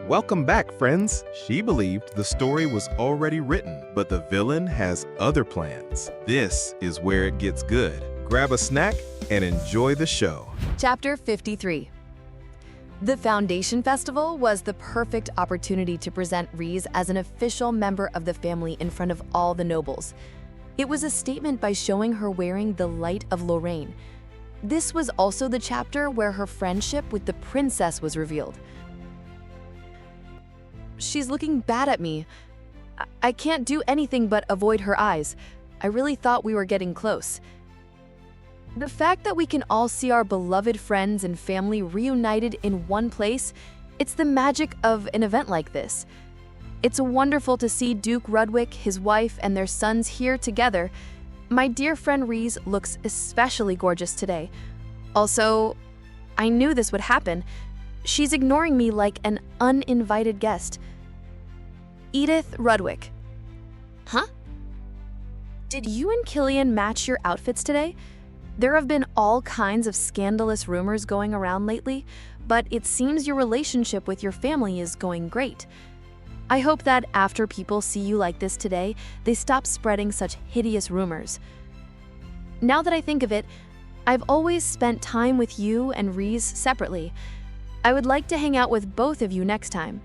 Welcome back, friends. She believed the story was already written, but the villain has other plans. This is where it gets good. Grab a snack and enjoy the show. Chapter 53. The Foundation Festival was the perfect opportunity to present Reese as an official member of the family in front of all the nobles. It was a statement by showing her wearing the light of Lorraine. This was also the chapter where her friendship with the princess was revealed. She's looking bad at me. I can't do anything but avoid her eyes. I really thought we were getting close. The fact that we can all see our beloved friends and family reunited in one place, it's the magic of an event like this. It's wonderful to see Duke Rudwick, his wife, and their sons here together. My dear friend Reese looks especially gorgeous today. Also, I knew this would happen. She's ignoring me like an uninvited guest. Edith Rudwick. Huh? Did you and Killian match your outfits today? There have been all kinds of scandalous rumors going around lately, but it seems your relationship with your family is going great. I hope that after people see you like this today, they stop spreading such hideous rumors. Now that I think of it, I've always spent time with you and Reese separately. I would like to hang out with both of you next time.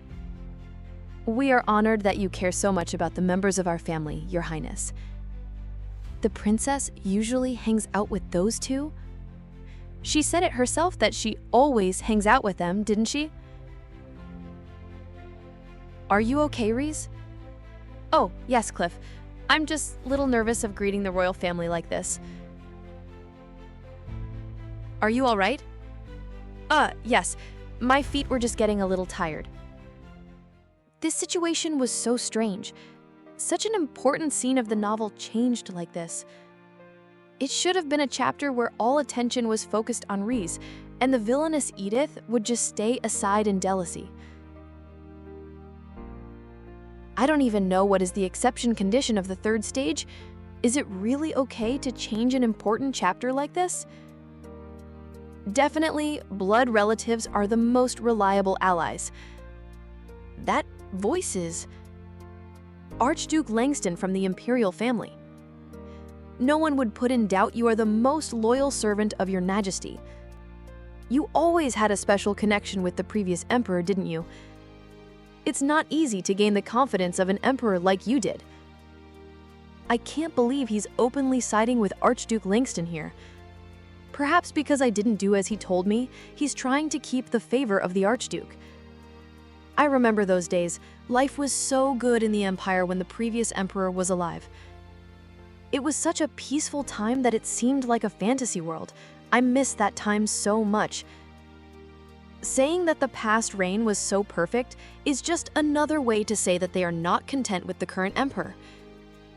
We are honored that you care so much about the members of our family, Your Highness. The princess usually hangs out with those two? She said it herself that she always hangs out with them, didn't she? Are you okay, Reese? Oh, yes, Cliff. I'm just a little nervous of greeting the royal family like this. Are you all right? Yes. My feet were just getting a little tired. This situation was so strange. Such an important scene of the novel changed like this. It should have been a chapter where all attention was focused on Reese, and the villainous Edith would just stay aside in jealousy. I don't even know what is the exception condition of the third stage. Is it really okay to change an important chapter like this? Definitely, blood relatives are the most reliable allies. That voices. Archduke Langston from the imperial family. No one would put in doubt you are the most loyal servant of your majesty. You always had a special connection with the previous emperor, didn't you? It's not easy to gain the confidence of an emperor like you did. I can't believe he's openly siding with Archduke Langston here. Perhaps because I didn't do as he told me, he's trying to keep the favor of the Archduke. I remember those days. Life was so good in the Empire when the previous emperor was alive. It was such a peaceful time that it seemed like a fantasy world. I miss that time so much. Saying that the past reign was so perfect is just another way to say that they are not content with the current emperor.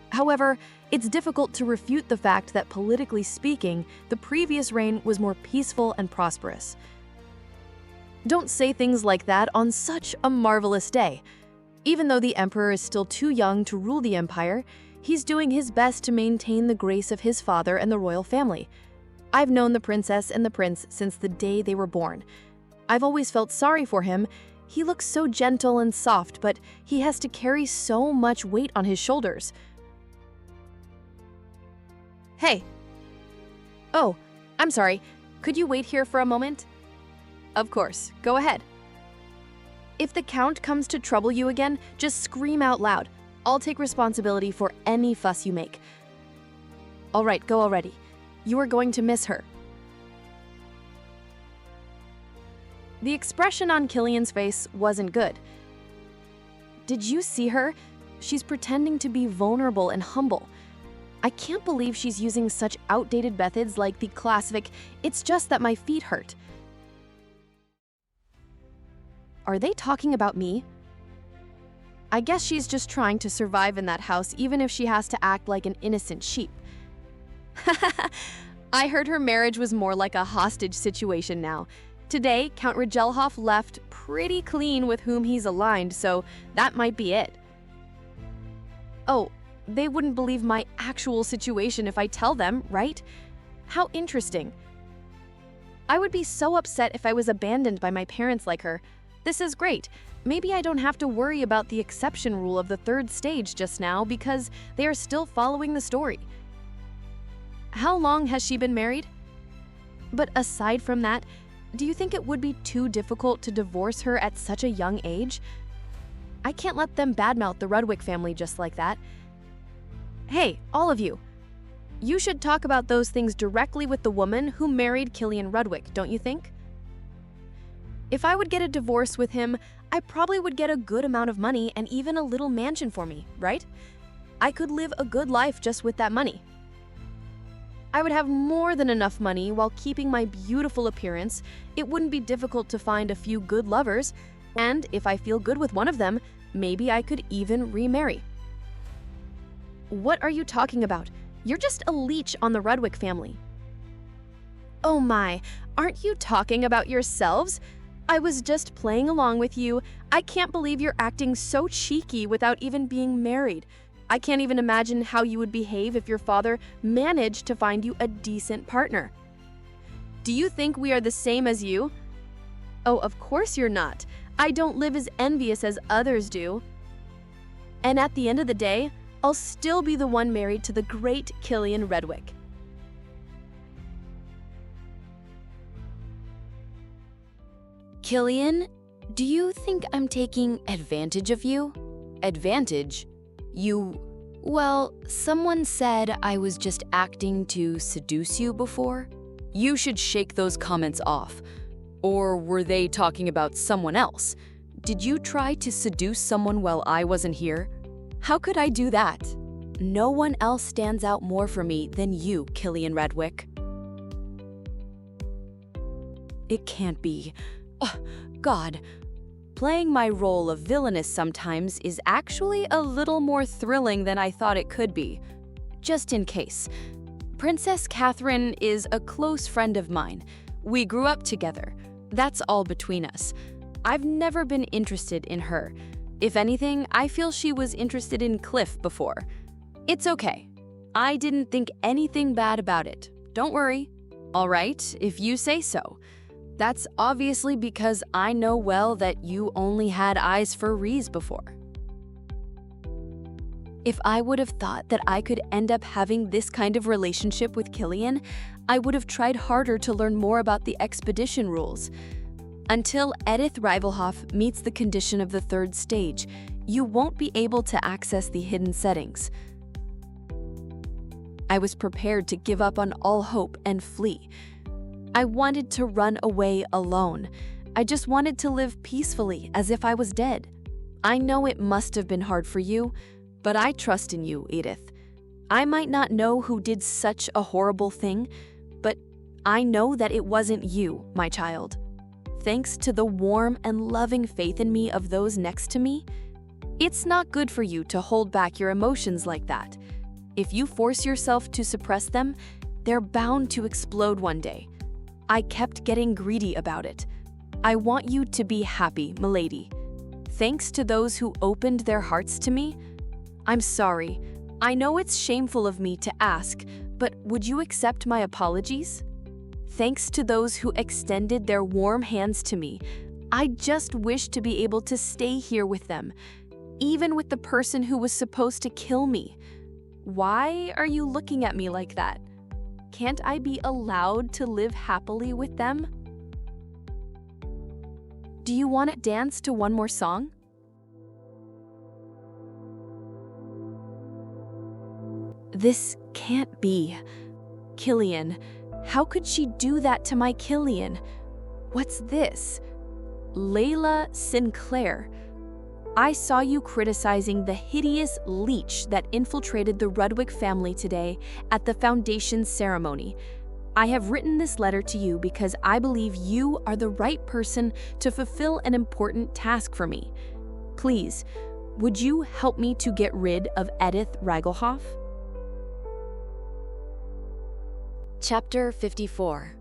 However, it's difficult to refute the fact that politically speaking, the previous reign was more peaceful and prosperous. Don't say things like that on such a marvelous day. Even though the emperor is still too young to rule the empire, he's doing his best to maintain the grace of his father and the royal family. I've known the princess and the prince since the day they were born. I've always felt sorry for him. He looks so gentle and soft, but he has to carry so much weight on his shoulders. Hey. Oh, I'm sorry. Could you wait here for a moment? Of course, go ahead. If the Count comes to trouble you again, just scream out loud. I'll take responsibility for any fuss you make. All right, go already. You are going to miss her. The expression on Killian's face wasn't good. Did you see her? She's pretending to be vulnerable and humble. I can't believe she's using such outdated methods like the classic, "It's just that my feet hurt." Are they talking about me? I guess she's just trying to survive in that house even if she has to act like an innocent sheep. I heard her marriage was more like a hostage situation now. Today, Count Rajelhoff left pretty clean with whom he's aligned, so that might be it. Oh, they wouldn't believe my actual situation if I tell them, right? How interesting. I would be so upset if I was abandoned by my parents like her. This is great. Maybe I don't have to worry about the exception rule of the third stage just now because they are still following the story. How long has she been married? But aside from that, do you think it would be too difficult to divorce her at such a young age? I can't let them badmouth the Rudwick family just like that. Hey, all of you. You should talk about those things directly with the woman who married Killian Rudwick, don't you think? If I would get a divorce with him, I probably would get a good amount of money and even a little mansion for me, right? I could live a good life just with that money. I would have more than enough money while keeping my beautiful appearance. It wouldn't be difficult to find a few good lovers, and if I feel good with one of them, maybe I could even remarry. What are you talking about? You're just a leech on the Rudwick family. Oh my, aren't you talking about yourselves? I was just playing along with you. I can't believe you're acting so cheeky without even being married. I can't even imagine how you would behave if your father managed to find you a decent partner. Do you think we are the same as you? Oh, of course you're not. I don't live as envious as others do. And at the end of the day, I'll still be the one married to the great Killian Rudwick. Killian, do you think I'm taking advantage of you? Advantage? Well, someone said I was just acting to seduce you before. You should shake those comments off. Or were they talking about someone else? Did you try to seduce someone while I wasn't here? How could I do that? No one else stands out more for me than you, Killian Rudwick. It can't be. Oh, God. Playing my role of villainess sometimes is actually a little more thrilling than I thought it could be. Just in case. Princess Catherine is a close friend of mine. We grew up together. That's all between us. I've never been interested in her. If anything, I feel she was interested in Cliff before. It's okay. I didn't think anything bad about it. Don't worry. All right, if you say so. That's obviously because I know well that you only had eyes for Reese before. If I would have thought that I could end up having this kind of relationship with Killian, I would have tried harder to learn more about the expedition rules. Until Edith Rivalhoff meets the condition of the third stage, you won't be able to access the hidden settings. I was prepared to give up on all hope and flee. I wanted to run away alone. I just wanted to live peacefully as if I was dead. I know it must have been hard for you, but I trust in you, Edith. I might not know who did such a horrible thing, but I know that it wasn't you, my child. Thanks to the warm and loving faith in me of those next to me, it's not good for you to hold back your emotions like that. If you force yourself to suppress them, they're bound to explode one day. I kept getting greedy about it. I want you to be happy, milady. Thanks to those who opened their hearts to me. I'm sorry. I know it's shameful of me to ask, but would you accept my apologies? Thanks to those who extended their warm hands to me. I just wish to be able to stay here with them, even with the person who was supposed to kill me. Why are you looking at me like that? Can't I be allowed to live happily with them? Do you want to dance to one more song? This can't be. Killian. How could she do that to my Killian? What's this? Layla Sinclair. I saw you criticizing the hideous leech that infiltrated the Rudwick family today at the Foundation ceremony. I have written this letter to you because I believe you are the right person to fulfill an important task for me. Please, would you help me to get rid of Edith Rivalhoff? Chapter 54.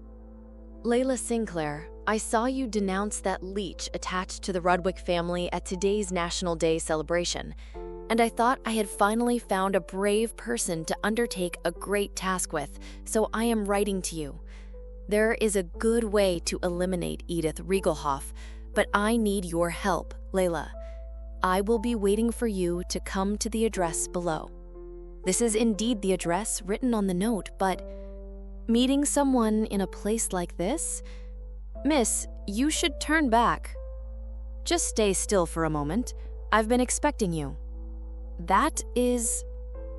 Layla Sinclair, I saw you denounce that leech attached to the Rudwick family at today's National Day celebration, and I thought I had finally found a brave person to undertake a great task with, so I am writing to you. There is a good way to eliminate Edith Rivalhoff, But I need your help, Layla. I will be waiting for you to come to the address below. This is indeed the address written on the note, but meeting someone in a place like this? Miss, you should turn back. Just stay still for a moment. I've been expecting you. That is...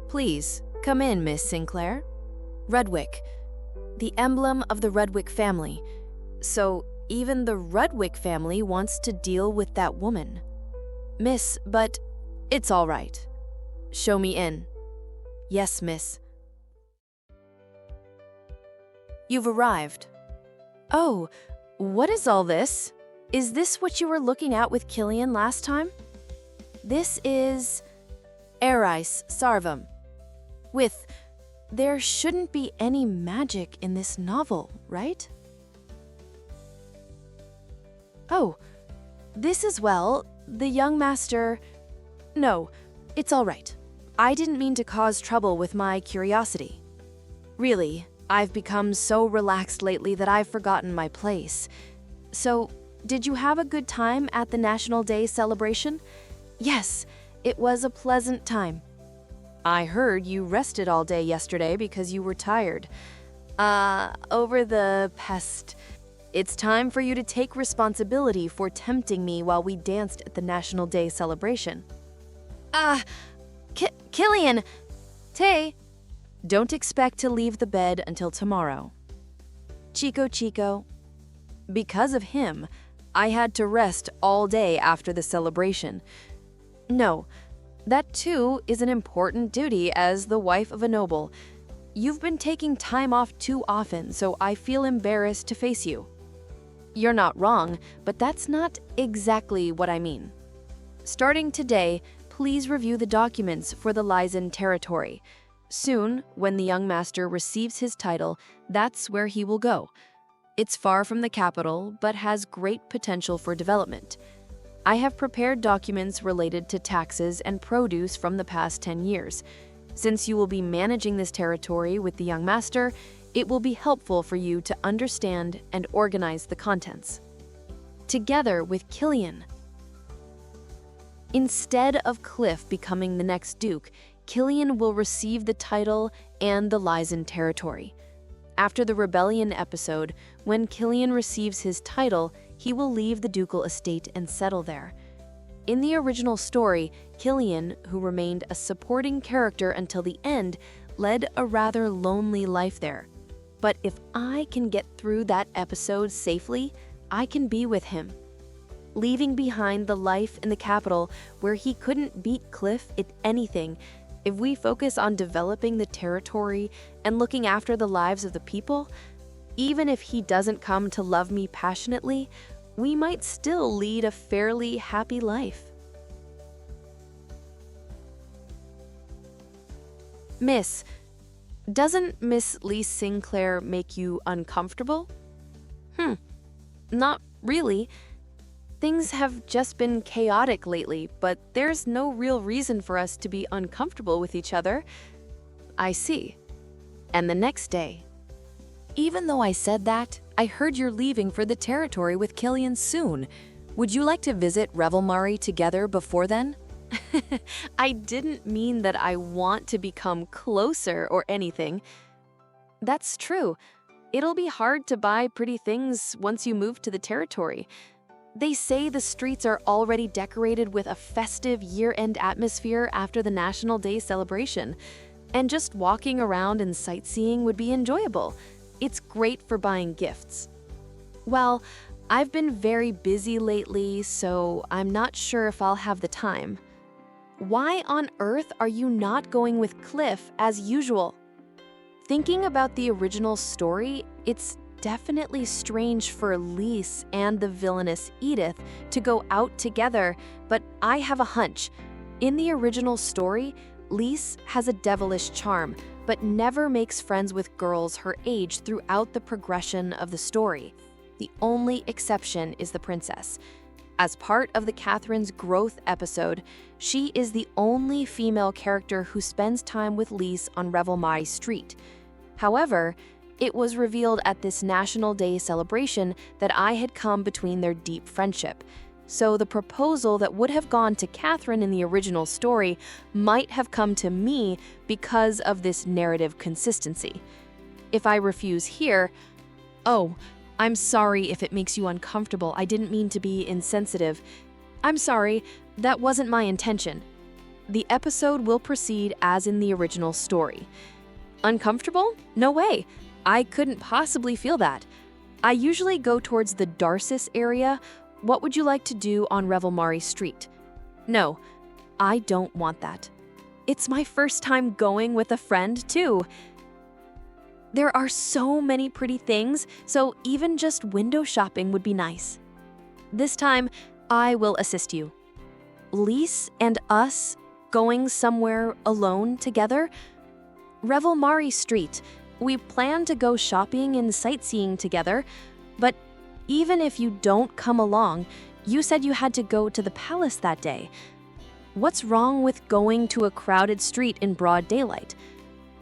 Please, come in, Miss Sinclair. Redwick. The emblem of the Redwick family. So, even the Redwick family wants to deal with that woman. Miss, but it's all right. Show me in. Yes, miss. You've arrived. Oh, what is all this? Is this what you were looking at with Killian last time? This is Eris Sarvam. There shouldn't be any magic in this novel, right? Oh, this as well, the young master... No, it's all right. I didn't mean to cause trouble with my curiosity. Really, I've become so relaxed lately that I've forgotten my place. So, did you have a good time at the National Day celebration? Yes, it was a pleasant time. I heard you rested all day yesterday because you were tired. Over the pest. It's time for you to take responsibility for tempting me while we danced at the National Day celebration. Killian! Tay! Don't expect to leave the bed until tomorrow. Chico. Because of him, I had to rest all day after the celebration. No, that too is an important duty as the wife of a noble. You've been taking time off too often, so I feel embarrassed to face you. You're not wrong, but that's not exactly what I mean. Starting today, please review the documents for the Lysan territory. Soon, when the young master receives his title, that's where he will go. It's far from the capital, but has great potential for development. I have prepared documents related to taxes and produce from the past 10 years. Since you will be managing this territory with the young master, it will be helpful for you to understand and organize the contents. Together with Killian. Instead of Cliff becoming the next duke, Killian will receive the title and the Lysan territory. After the rebellion episode, when Killian receives his title, he will leave the ducal estate and settle there. In the original story, Killian, who remained a supporting character until the end, led a rather lonely life there. But if I can get through that episode safely, I can be with him. Leaving behind the life in the capital where he couldn't beat Cliff at anything, if we focus on developing the territory and looking after the lives of the people, even if he doesn't come to love me passionately, we might still lead a fairly happy life. Miss, doesn't Miss Lee Sinclair make you uncomfortable? Not really. Things have just been chaotic lately, but there's no real reason for us to be uncomfortable with each other. I see. And the next day. Even though I said that, I heard you're leaving for the territory with Killian soon. Would you like to visit Revelmari together before then? I didn't mean that I want to become closer or anything. That's true. It'll be hard to buy pretty things once you move to the territory. They say the streets are already decorated with a festive year-end atmosphere after the National Day celebration, and just walking around and sightseeing would be enjoyable. It's great for buying gifts. Well, I've been very busy lately, so I'm not sure if I'll have the time. Why on earth are you not going with Cliff as usual? Thinking about the original story, it's definitely strange for Lise and the villainess Edith to go out together, but I have a hunch. In the original story, Lise has a devilish charm, but never makes friends with girls her age throughout the progression of the story. The only exception is the princess. As part of the Catherine's growth episode, she is the only female character who spends time with Lise on Revelmari Street. However, It was revealed at this National Day celebration that I had come between their deep friendship. So the proposal that would have gone to Catherine in the original story might have come to me because of this narrative consistency. If I refuse here, "Oh, I'm sorry if it makes you uncomfortable. I didn't mean to be insensitive. I'm sorry, that wasn't my intention." The episode will proceed as in the original story. Uncomfortable? No way. I couldn't possibly feel that. I usually go towards the Darcis area. What would you like to do on Revelmari Street? No, I don't want that. It's my first time going with a friend, too. There are so many pretty things, so even just window shopping would be nice. This time, I will assist you. Lise and us going somewhere alone together? Revelmari Street. We plan to go shopping and sightseeing together, but even if you don't come along, you said you had to go to the palace that day. What's wrong with going to a crowded street in broad daylight?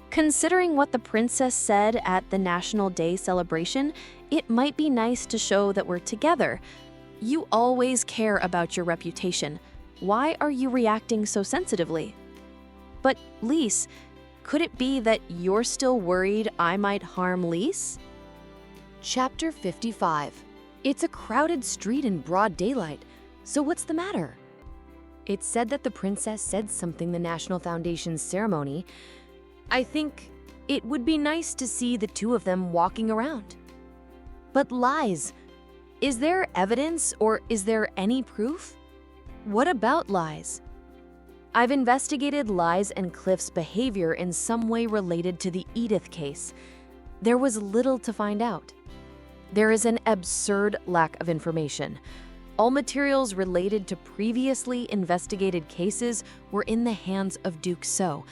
Considering what the princess said at the National Day celebration, it might be nice to show that we're together. You always care about your reputation. Why are you reacting so sensitively? But Lise, could it be that you're still worried I might harm Lise? Chapter 55. It's a crowded street in broad daylight, so what's the matter? It's said that the princess said something the National Foundation's ceremony. I think it would be nice to see the two of them walking around. But lies. Is there evidence or is there any proof? What about lies? I've investigated Lies and Cliff's behavior in some way related to the Edith case. There was little to find out. There is an absurd lack of information. All materials related to previously investigated cases were in the hands of Duke So.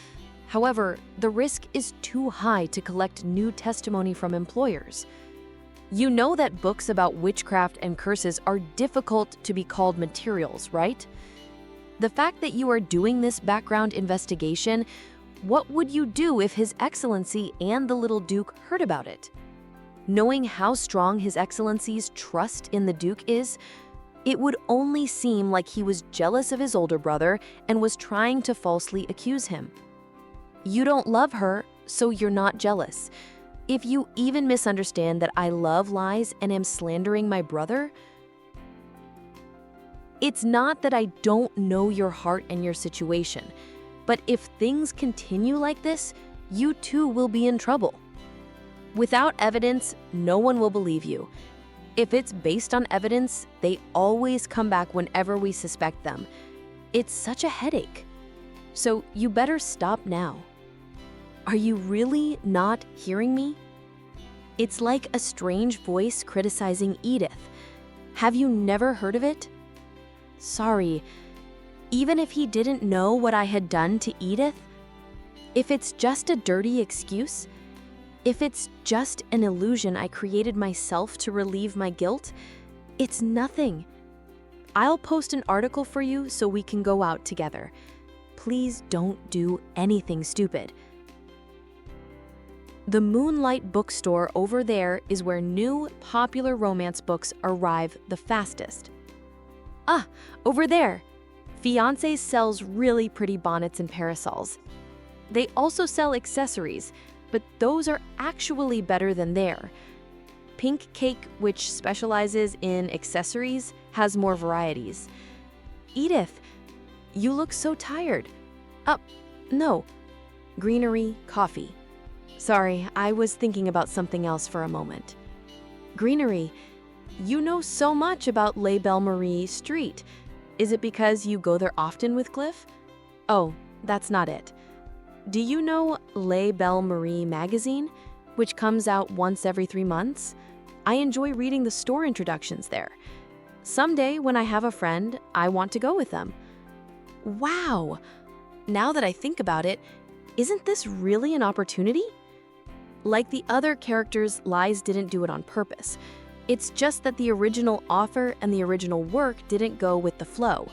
However, the risk is too high to collect new testimony from employers. You know that books about witchcraft and curses are difficult to be called materials, right? The fact that you are doing this background investigation, what would you do if His Excellency and the little Duke heard about it? Knowing how strong His Excellency's trust in the Duke is, it would only seem like he was jealous of his older brother and was trying to falsely accuse him. You don't love her, so you're not jealous. If you even misunderstand that I love Lies and am slandering my brother, it's not that I don't know your heart and your situation, but if things continue like this, you too will be in trouble. Without evidence, no one will believe you. If it's based on evidence, they always come back whenever we suspect them. It's such a headache. So you better stop now. Are you really not hearing me? It's like a strange voice criticizing Edith. Have you never heard of it? Sorry, even if he didn't know what I had done to Edith, if it's just a dirty excuse, if it's just an illusion I created myself to relieve my guilt, it's nothing. I'll post an article for you so we can go out together. Please don't do anything stupid. The Moonlight bookstore over there is where new, popular romance books arrive the fastest. Ah, over there. Fiancé sells really pretty bonnets and parasols. They also sell accessories, but those are actually better than there. Pink Cake, which specializes in accessories, has more varieties. Edith, you look so tired. No. Greenery Coffee. Sorry, I was thinking about something else for a moment. Greenery, you know so much about Les Belles Marie Street. Is it because you go there often with Cliff? Oh, that's not it. Do you know Les Belles Marie magazine, which comes out once every 3 months? I enjoy reading the store introductions there. Someday, when I have a friend, I want to go with them. Wow! Now that I think about it, isn't this really an opportunity? Like the other characters, Lies didn't do it on purpose. It's just that the original author and the original work didn't go with the flow.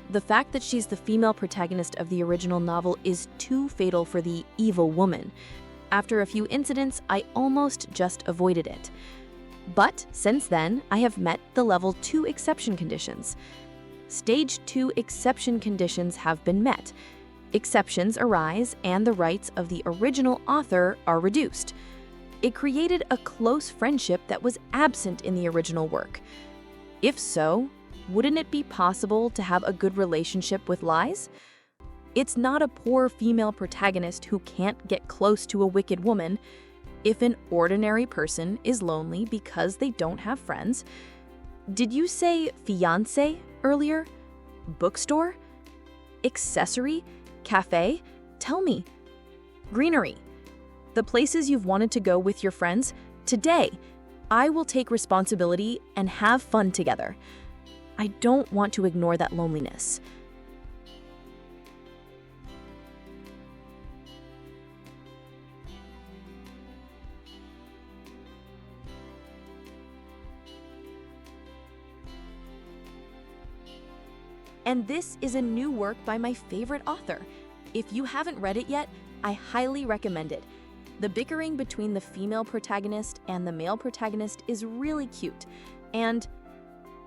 The fact that she's the female protagonist of the original novel is too fatal for the evil woman. After a few incidents, I almost just avoided it. But since then, I have met the level 2 exception conditions. Stage 2 exception conditions have been met. Exceptions arise and the rights of the original author are reduced. It created a close friendship that was absent in the original work. If so, wouldn't it be possible to have a good relationship with lies? It's not a poor female protagonist who can't get close to a wicked woman. If an ordinary person is lonely because they don't have friends. Did you say fiancé earlier? Bookstore? Accessory? Cafe? Tell me. Greenery. The places you've wanted to go with your friends. Today, I will take responsibility and have fun together. I don't want to ignore that loneliness. And this is a new work by my favorite author. If you haven't read it yet, I highly recommend it. The bickering between the female protagonist and the male protagonist is really cute. And,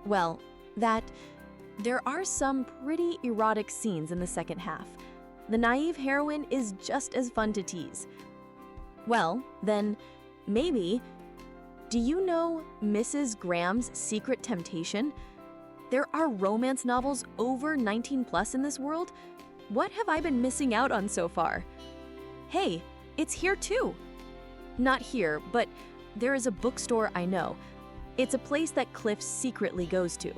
well, there are some pretty erotic scenes in the second half. The naive heroine is just as fun to tease. Well, then, maybe, do you know Mrs. Graham's Secret Temptation? There are romance novels over 19 plus in this world? What have I been missing out on so far? Hey, it's here too. Not here, but there is a bookstore I know. It's a place that Cliff secretly goes to.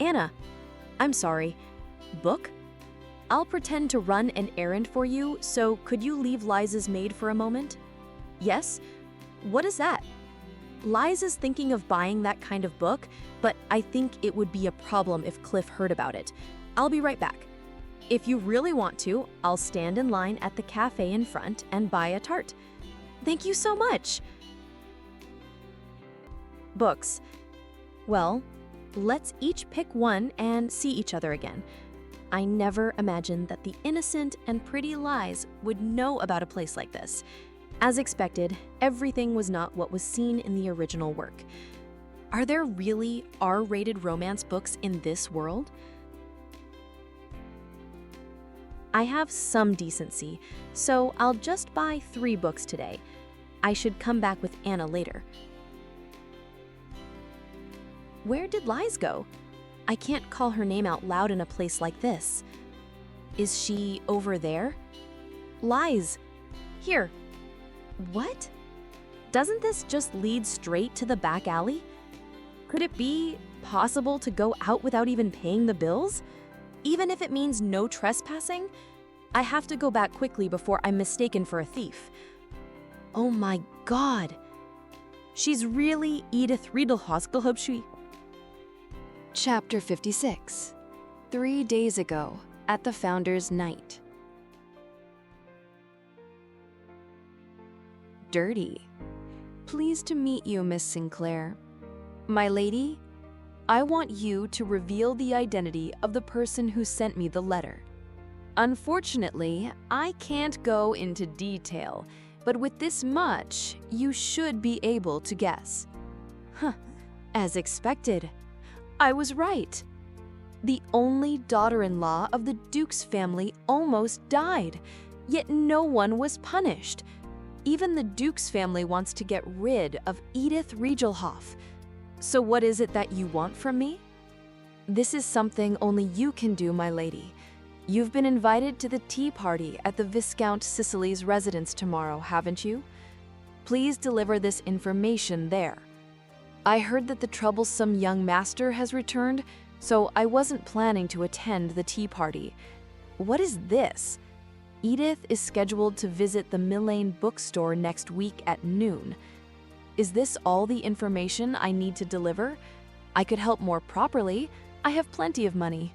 Anna, I'm sorry. Book? I'll pretend to run an errand for you, so could you leave Liza's maid for a moment? Yes? What is that? Liza's thinking of buying that kind of book, but I think it would be a problem if Cliff heard about it. I'll be right back. If you really want to, I'll stand in line at the cafe in front and buy a tart. Thank you so much. Books. Well, let's each pick one and see each other again. I never imagined that the innocent and pretty Liz would know about a place like this. As expected, everything was not what was seen in the original work. Are there really R-rated romance books in this world? I have some decency, so I'll just buy 3 books today. I should come back with Anna later. Where did Liz go? I can't call her name out loud in a place like this. Is she over there? Liz, here. What? Doesn't this just lead straight to the back alley? Could it be possible to go out without even paying the bills? Even if it means no trespassing? I have to go back quickly before I'm mistaken for a thief. Oh my god. She's really Edith Riedelhausgelhubschi. Chapter 56. 3 days ago, at the Founder's Night. Dirty. Pleased to meet you, Miss Sinclair. My lady, I want you to reveal the identity of the person who sent me the letter. Unfortunately, I can't go into detail, but with this much, you should be able to guess. As expected. I was right. The only daughter-in-law of the Duke's family almost died, yet no one was punished. Even the Duke's family wants to get rid of Edith Riegelhoff. So what is it that you want from me? This is something only you can do, my lady. You've been invited to the tea party at the Viscount Cicely's residence tomorrow, haven't you? Please deliver this information there. I heard that the troublesome young master has returned, so I wasn't planning to attend the tea party. What is this? Edith is scheduled to visit the Millane bookstore next week at noon. Is this all the information I need to deliver? I could help more properly. I have plenty of money.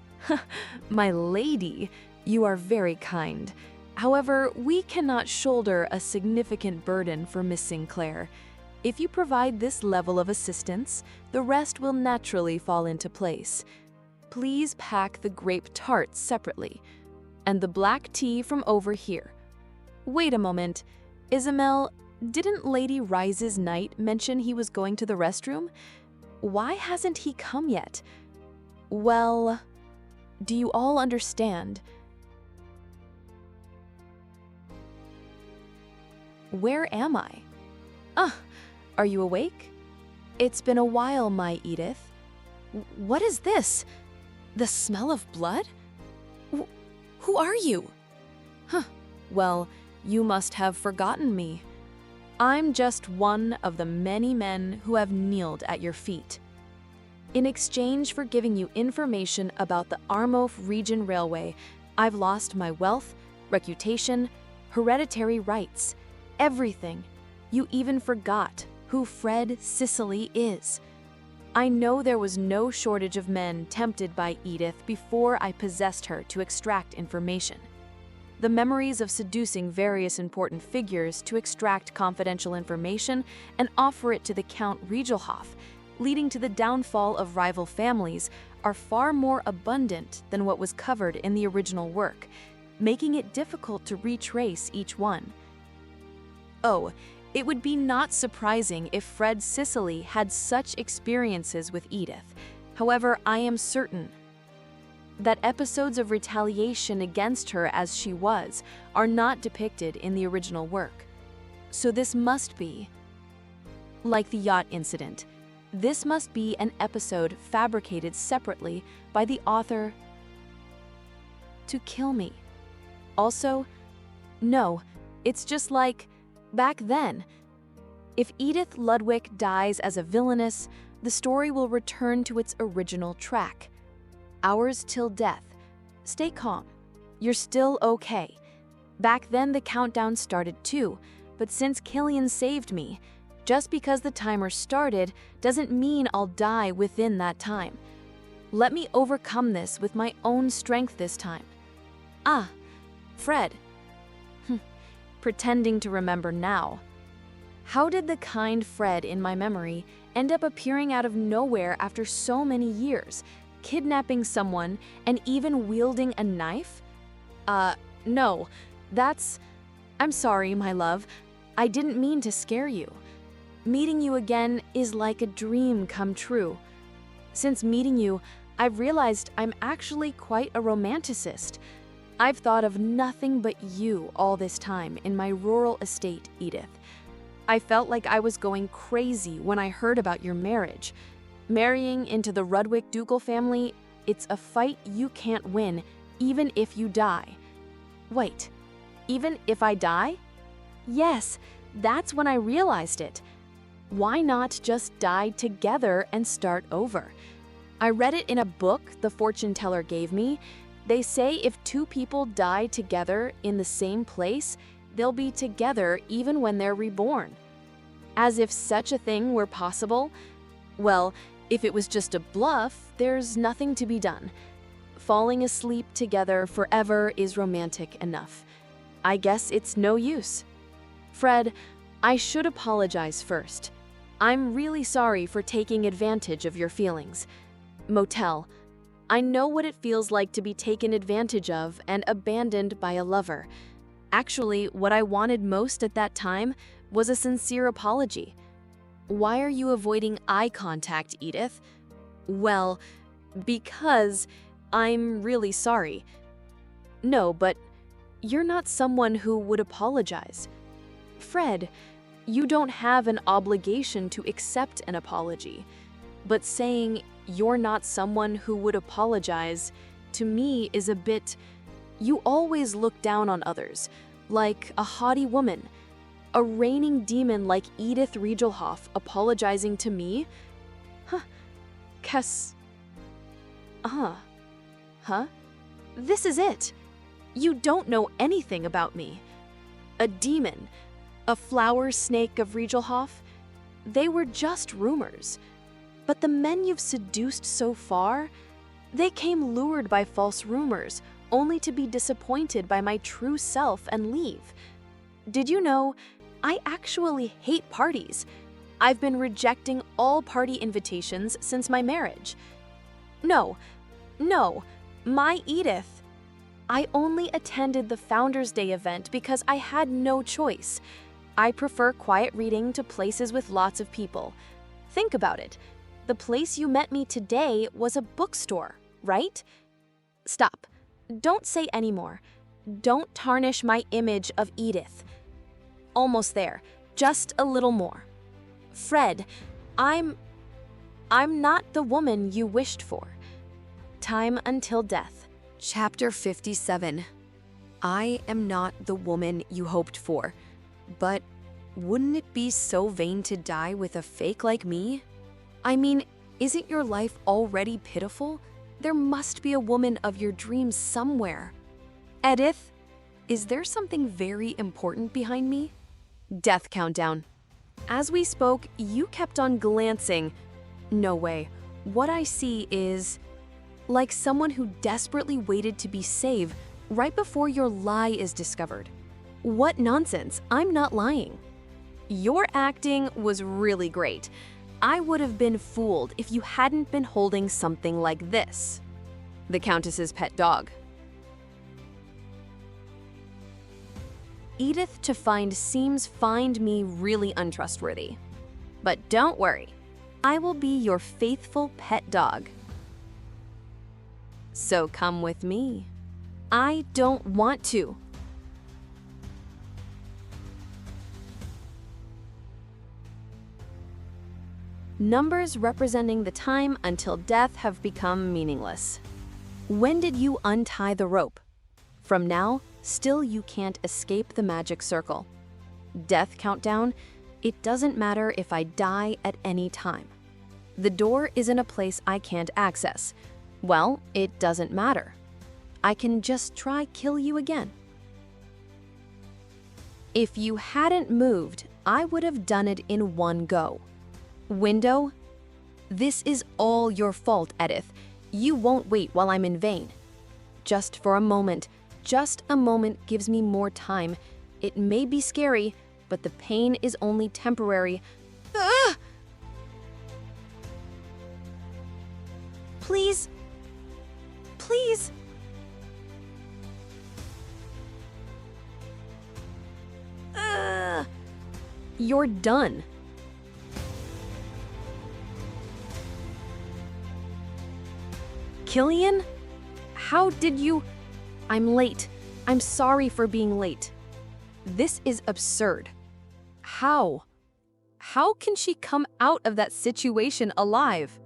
My lady, you are very kind. However, we cannot shoulder a significant burden for Miss Sinclair. If you provide this level of assistance, the rest will naturally fall into place. Please pack the grape tarts separately, and the black tea from over here. Wait a moment. Isabel, didn't Lady Rise's knight mention he was going to the restroom? Why hasn't he come yet? Well, do you all understand? Where am I? Are you awake? It's been a while, my Edith. What is this? The smell of blood? Who are you? Well, you must have forgotten me. I'm just one of the many men who have kneeled at your feet. In exchange for giving you information about the Armof Region Railway, I've lost my wealth, reputation, hereditary rights, everything. You even forgot who Fred Sicily is. I know there was no shortage of men tempted by Edith before I possessed her to extract information. The memories of seducing various important figures to extract confidential information and offer it to the Count Regelhoff, leading to the downfall of rival families, are far more abundant than what was covered in the original work, making it difficult to retrace each one. Oh, it would be not surprising if Fred Sicily had such experiences with Edith. However, I am certain that episodes of retaliation against her as she was are not depicted in the original work. So this must be, like the yacht incident, this must be an episode fabricated separately by the author to kill me. Also, no, it's just like back then. If Edith Ludwig dies as a villainess, the story will return to its original track. Hours till death. Stay calm. You're still okay. Back then the countdown started too, but since Killian saved me, just because the timer started doesn't mean I'll die within that time. Let me overcome this with my own strength this time. Fred. Pretending to remember now. How did the kind Fred in my memory end up appearing out of nowhere after so many years, kidnapping someone and even wielding a knife? No, I'm sorry, my love. I didn't mean to scare you. Meeting you again is like a dream come true. Since meeting you, I've realized I'm actually quite a romanticist. I've thought of nothing but you all this time in my rural estate, Edith. I felt like I was going crazy when I heard about your marriage. Marrying into the Rudwick ducal family, it's a fight you can't win, even if you die. Wait, even if I die? Yes, that's when I realized it. Why not just die together and start over? I read it in a book the fortune teller gave me. They say if two people die together in the same place, they'll be together even when they're reborn. As if such a thing were possible? Well, if it was just a bluff, there's nothing to be done. Falling asleep together forever is romantic enough. I guess it's no use. Fred, I should apologize first. I'm really sorry for taking advantage of your feelings. Motel, I know what it feels like to be taken advantage of and abandoned by a lover. Actually, what I wanted most at that time was a sincere apology. Why are you avoiding eye contact, Edith? Well, because I'm really sorry. No, but you're not someone who would apologize. Fred, you don't have an obligation to accept an apology. But saying you're not someone who would apologize, to me is a bit, you always look down on others, like a haughty woman. A reigning demon like Edith Regelhoff apologizing to me? This is it. You don't know anything about me. A demon, a flower snake of Regelhoff? They were just rumors. But the men you've seduced so far, they came lured by false rumors, only to be disappointed by my true self and leave. Did you know, I actually hate parties. I've been rejecting all party invitations since my marriage. No, my Edith. I only attended the Founders Day event because I had no choice. I prefer quiet reading to places with lots of people. Think about it. The place you met me today was a bookstore, right? Stop. Don't say any more. Don't tarnish my image of Edith. Almost there. Just a little more. Fred, I'm not the woman you wished for. Time until death. Chapter 57. I am not the woman you hoped for. But wouldn't it be so vain to die with a fake like me? I mean, isn't your life already pitiful? There must be a woman of your dreams somewhere. Edith, is there something very important behind me? Death countdown. As we spoke, you kept on glancing. No way. What I see is like someone who desperately waited to be saved right before your lie is discovered. What nonsense, I'm not lying. Your acting was really great. I would have been fooled if you hadn't been holding something like this. The Countess's pet dog. Edith to find me really untrustworthy. But don't worry, I will be your faithful pet dog. So come with me. I don't want to. Numbers representing the time until death have become meaningless. When did you untie the rope? From now, still you can't escape the magic circle. Death countdown, it doesn't matter if I die at any time. The door is in a place I can't access. Well, it doesn't matter. I can just try kill you again. If you hadn't moved, I would have done it in one go. Window? This is all your fault, Edith. You won't wait while I'm in vain. Just for a moment gives me more time. It may be scary, but the pain is only temporary. Ugh! Please. Please. You're done. Killian? How did you? I'm late. I'm sorry for being late. This is absurd. How? How can she come out of that situation alive?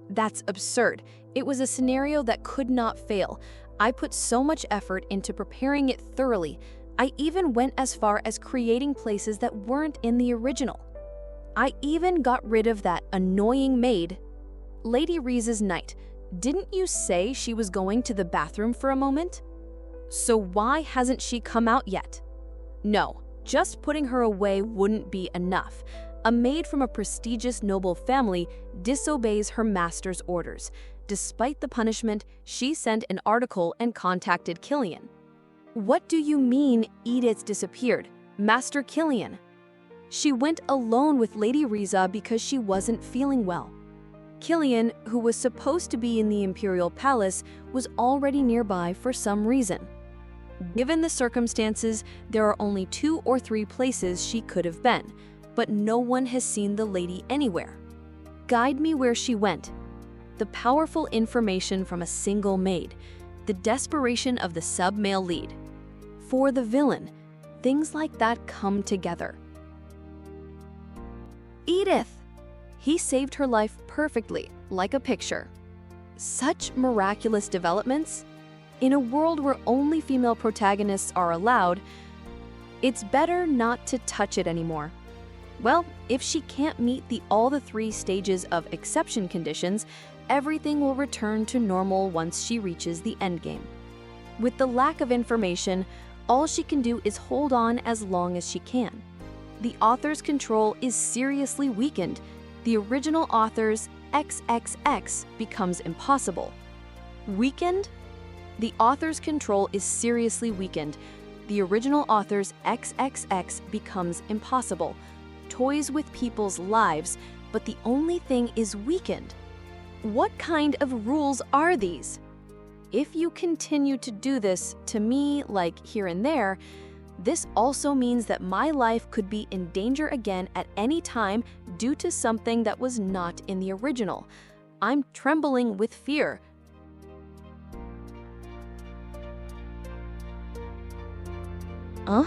That's absurd. It was a scenario that could not fail. I put so much effort into preparing it thoroughly. I even went as far as creating places that weren't in the original. I even got rid of that annoying maid. Lady Reese's night. Didn't you say she was going to the bathroom for a moment? So why hasn't she come out yet? No, just putting her away wouldn't be enough. A maid from a prestigious noble family disobeys her master's orders. Despite the punishment, she sent an article and contacted Killian. What do you mean Edith disappeared? Master Killian? She went alone with Lady Riza because she wasn't feeling well. Killian, who was supposed to be in the Imperial Palace, was already nearby for some reason. Given the circumstances, there are only 2 or 3 places she could have been, but no one has seen the lady anywhere. Guide me where she went. The powerful information from a single maid, the desperation of the sub-male lead. For the villain, things like that come together. Edith! He saved her life perfectly, like a picture. Such miraculous developments. In a world where only female protagonists are allowed, it's better not to touch it anymore. Well, if she can't meet all the 3 stages of exception conditions, everything will return to normal once she reaches the endgame. With the lack of information, all she can do is hold on as long as she can. The author's control is seriously weakened. The original author's XXX becomes impossible. Weakened? The author's control is seriously weakened. The original author's XXX becomes impossible. Toys with people's lives, but the only thing is weakened. What kind of rules are these? If you continue to do this to me, like here and there, this also means that my life could be in danger again at any time due to something that was not in the original. I'm trembling with fear. Huh?